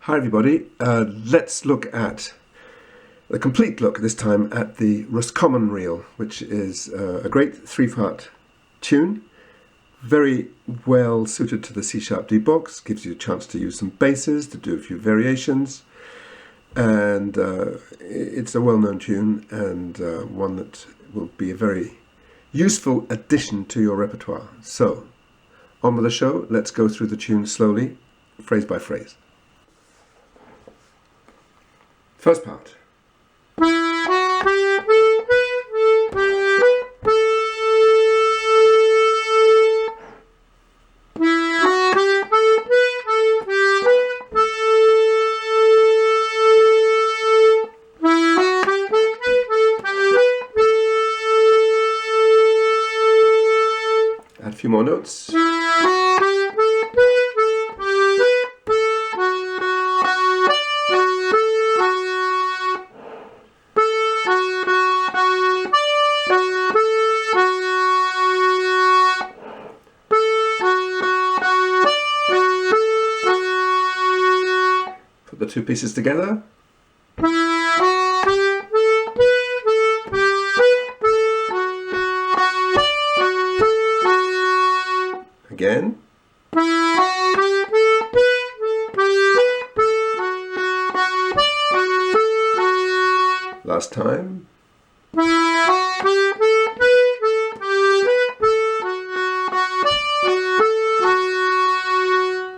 Hi everybody, let's look at a complete look this time at the Roscommon Reel, which is a great three-part tune, very well suited to the C-sharp D box, gives you a chance to use some basses, to do a few variations, and it's a well-known tune and one that will be a very useful addition to your repertoire. So, on with the show, let's go through the tune slowly, phrase by phrase. First part. Add a few more notes. The two pieces together. Again. Last time.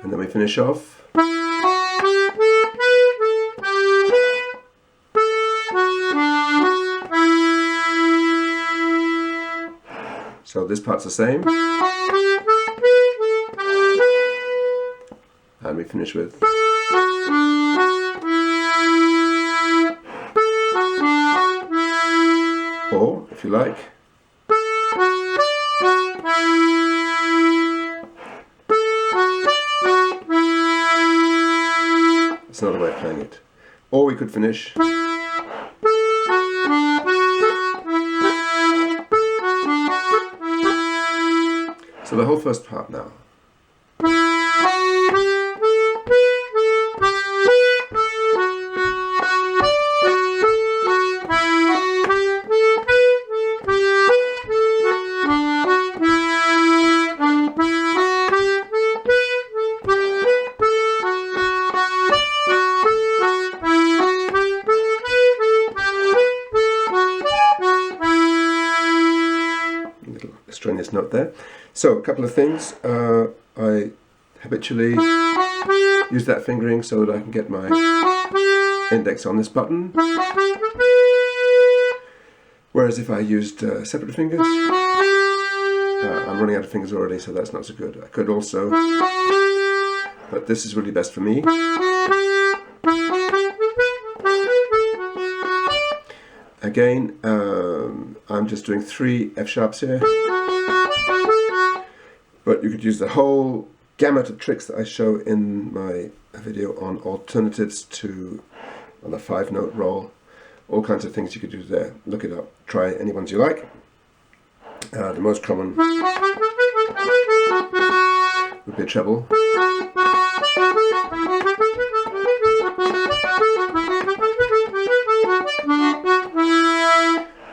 And then we finish off. So this part's the same, and we finish with, or if you like, that's another way of playing it, or we could finish. So the whole first part now. Little extraneous note there. So, a couple of things. I habitually use that fingering so that I can get my index on this button. Whereas if I used separate fingers, I'm running out of fingers already, so that's not so good. I could also, but this is really best for me. Again, I'm just doing 3 F sharps here. But you could use the whole gamut of tricks that I show in my video on alternatives to on a 5-note roll. All kinds of things you could do there. Look it up. Try any ones you like. The most common would be a treble.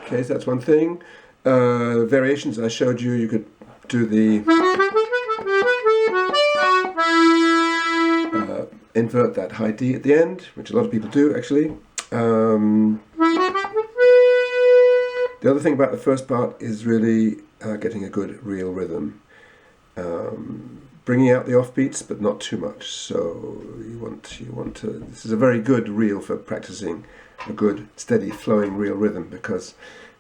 Okay, so that's one thing. Variations I showed you, you could do the invert that high D at the end, which a lot of people do actually. The other thing about the first part is really getting a good real rhythm. Bringing out the offbeats, but not too much. So you want to. This is a very good reel for practicing a good, steady, flowing real rhythm, because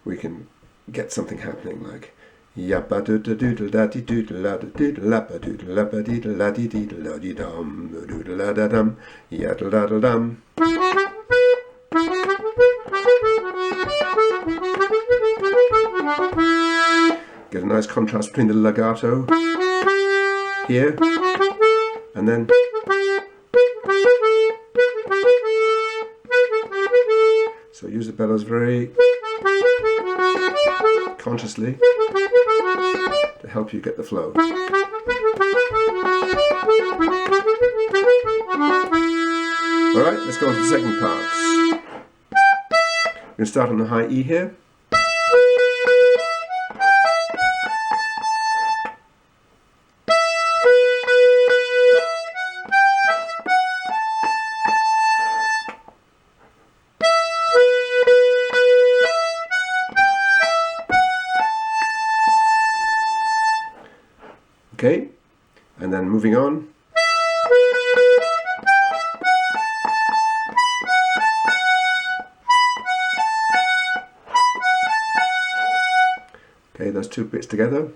we can get something happening like yappa doodle doodle da dee doodle la doodle lappa doodle lappa doodle la dee doodle la dee dum doodle la da dum yaddle daddle dum. Get a nice contrast between the legato here and then so use the bellows very consciously to help you get the flow. Alright, let's go on to the second part. We're going to start on the high E here. Okay, and then moving on. Okay, those two bits together.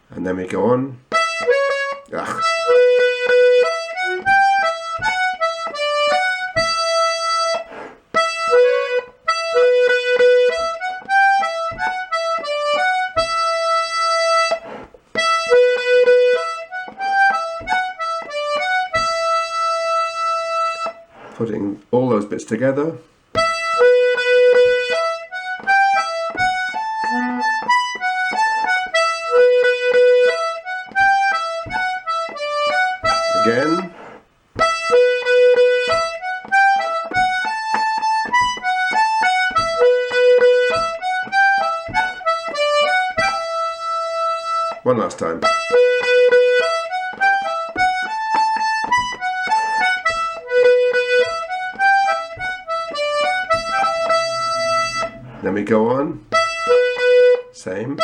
And then we go on. Ugh. Putting all those bits together. Again. One last time. Then we go on, same.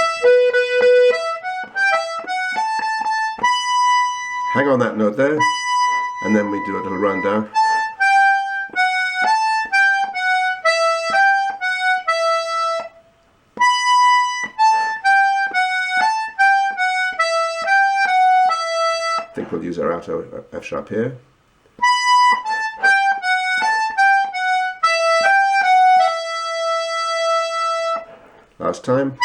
Hang on that note there, and then we do a little rundown. I think we'll use our alto F sharp here. Last time.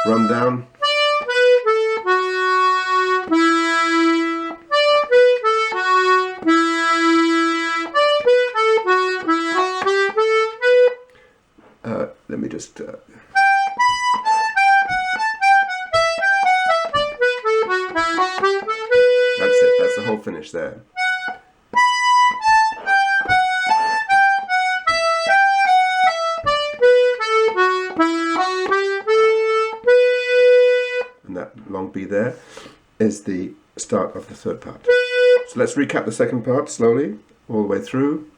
Run down. Let me just that's it, that's the whole finish there. Long B there is the start of the third part. So let's recap the second part slowly, all the way through.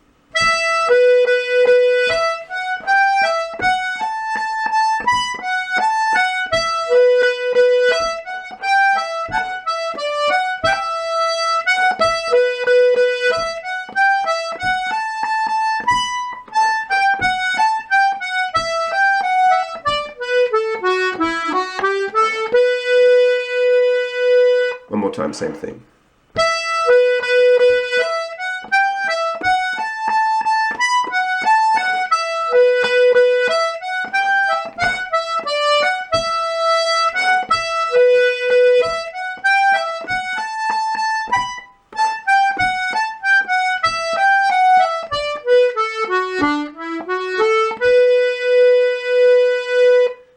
One more time, same thing.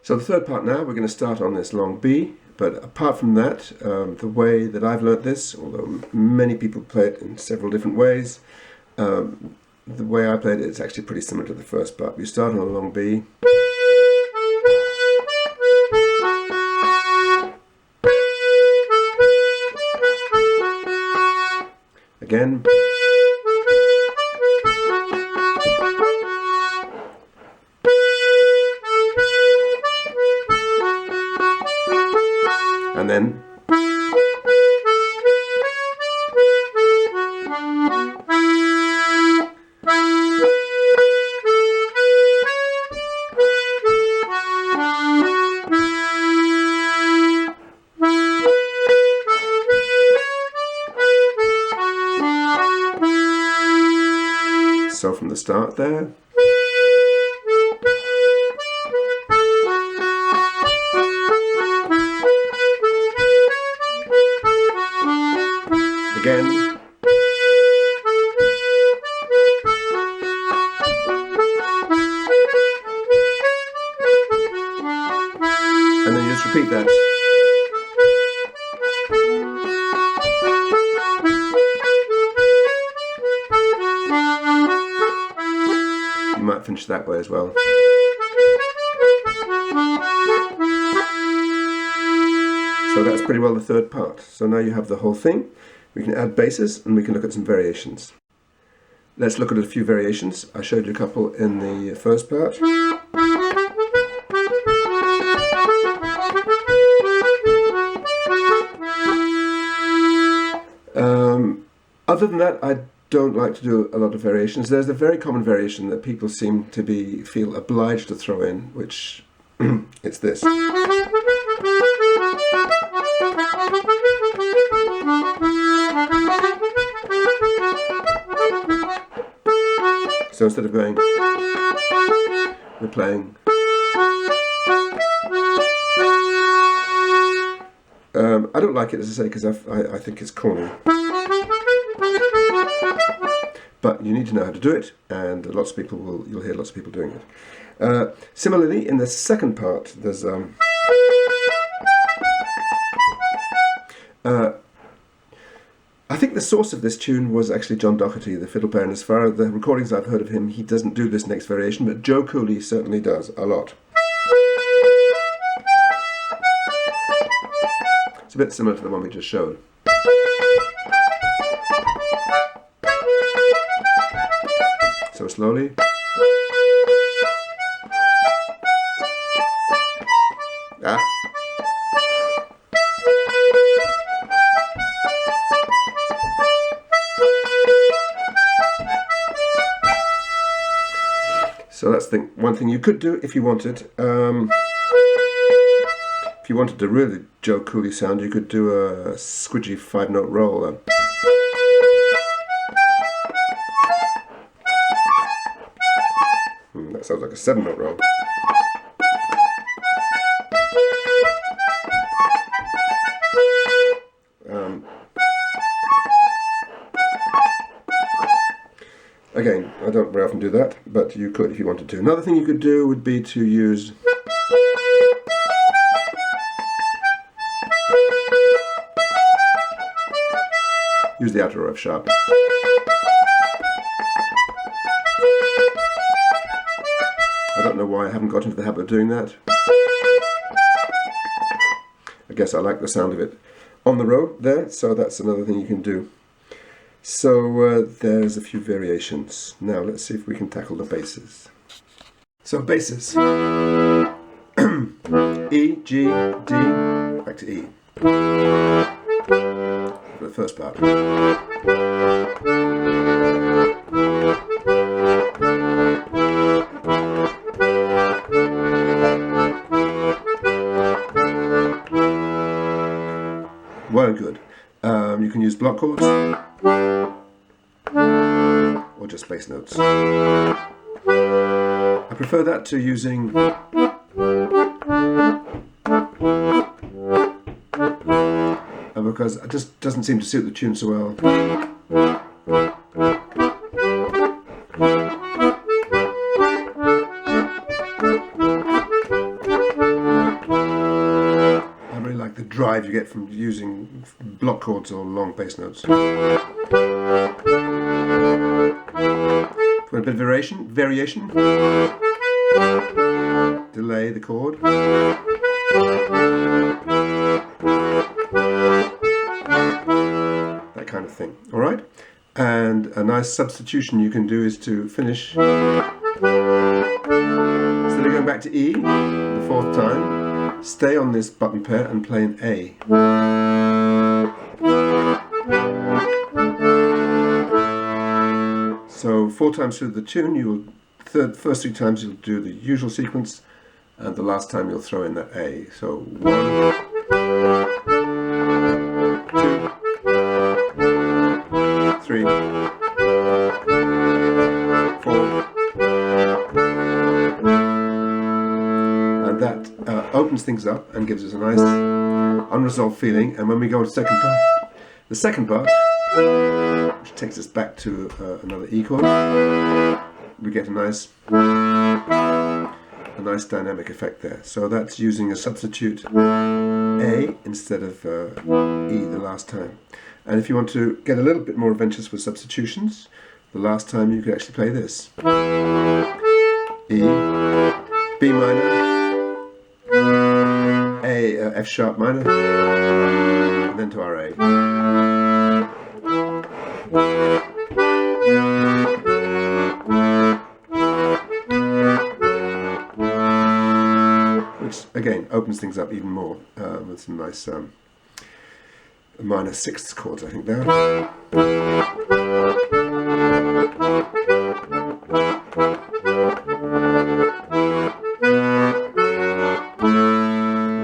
So the third part now, we're going to start on this long B, but apart from that, the way that I've learnt this, although many people play it in several different ways, the way I played it is actually pretty similar to the first part. We start on a long B. Again. And then so from the start there. Again. just repeat that. You might finish that way as well. So that's pretty well the third part. So now you have the whole thing. We can add basses and we can look at some variations. Let's look at a few variations. I showed you a couple in the first part. Other than that, I don't like to do a lot of variations. There's a very common variation that people seem to feel obliged to throw in, which it's this. So instead of going, we're playing. I don't like it, as I say, because I think it's corny. But you need to know how to do it, and you'll hear lots of people doing it. Similarly, in the second part, there's I think the source of this tune was actually John Doherty, the fiddle player, and as far as the recordings I've heard of him, he doesn't do this next variation, but Joe Cooley certainly does a lot. It's a bit similar to the one we just showed. So slowly. Ah. So that's one thing you could do if you wanted. If you wanted a really Joe Cooley sound, you could do a squidgy 5-note roll. That sounds like a 7-note roll. Again, I don't very often do that, but you could if you wanted to. Another thing you could do would be to use the outer F sharp. I don't know why I haven't got into the habit of doing that. I guess I like the sound of it on the row there, so that's another thing you can do. So there's a few variations. Now let's see if we can tackle the basses. So basses. E, G, D, back to E. For the first part. Well, good. You can use block chords or just bass notes. I prefer that to using because it just doesn't seem to suit the tune so well. I really like the drive you get from using block chords or long bass notes. For a bit of variation, delay the chord. That kind of thing, alright? And a nice substitution you can do is to finish, instead of going back to E the fourth time, stay on this button pair and play an A. So 4 times through the tune, first 3 times you'll do the usual sequence, and the last time you'll throw in that A. So 1, 2, 3, 4, and that opens things up and gives us a nice unresolved feeling. And when we go to the second part, which takes us back to another E chord, we get a nice nice dynamic effect there. So that's using a substitute A instead of E the last time. And if you want to get a little bit more adventurous with substitutions, the last time you could actually play this. E, B minor, A, F sharp minor, and then to our A. Which again opens things up even more with some nice minor sixths chords, I think there.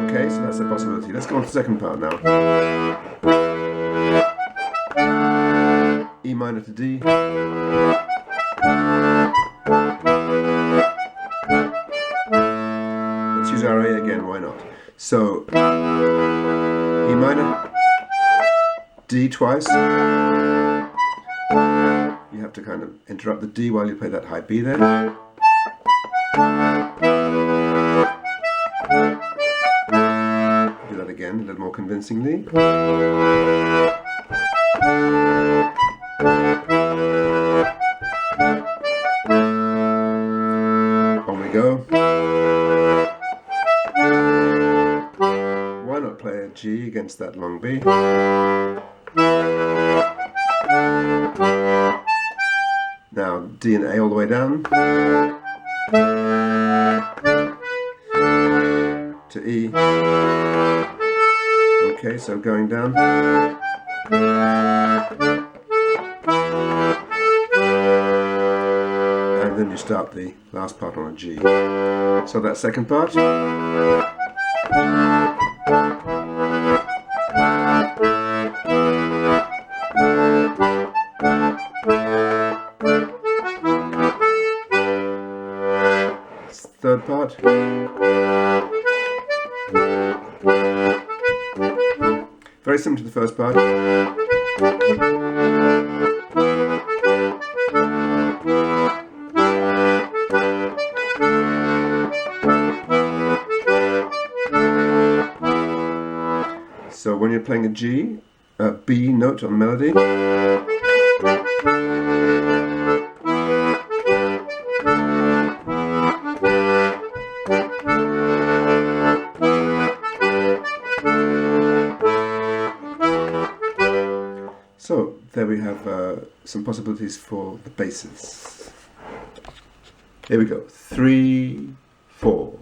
Okay, so that's a possibility. Let's go on to the second part now. E minor to D. Let's use our A again, why not? So, E minor, D twice. You have to kind of interrupt the D while you play that high B there. Do that again, a little more convincingly. On we go. Why not play a G against that long B? Now D and A all the way down to E. Okay, so going down. And then you start the last part on a G. So that second part. Third part. Very similar to the first part. So when you're playing a G, a B note on the melody, so there we have some possibilities for the basses. Here we go. 3, 4.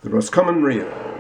The Roscommon Reel.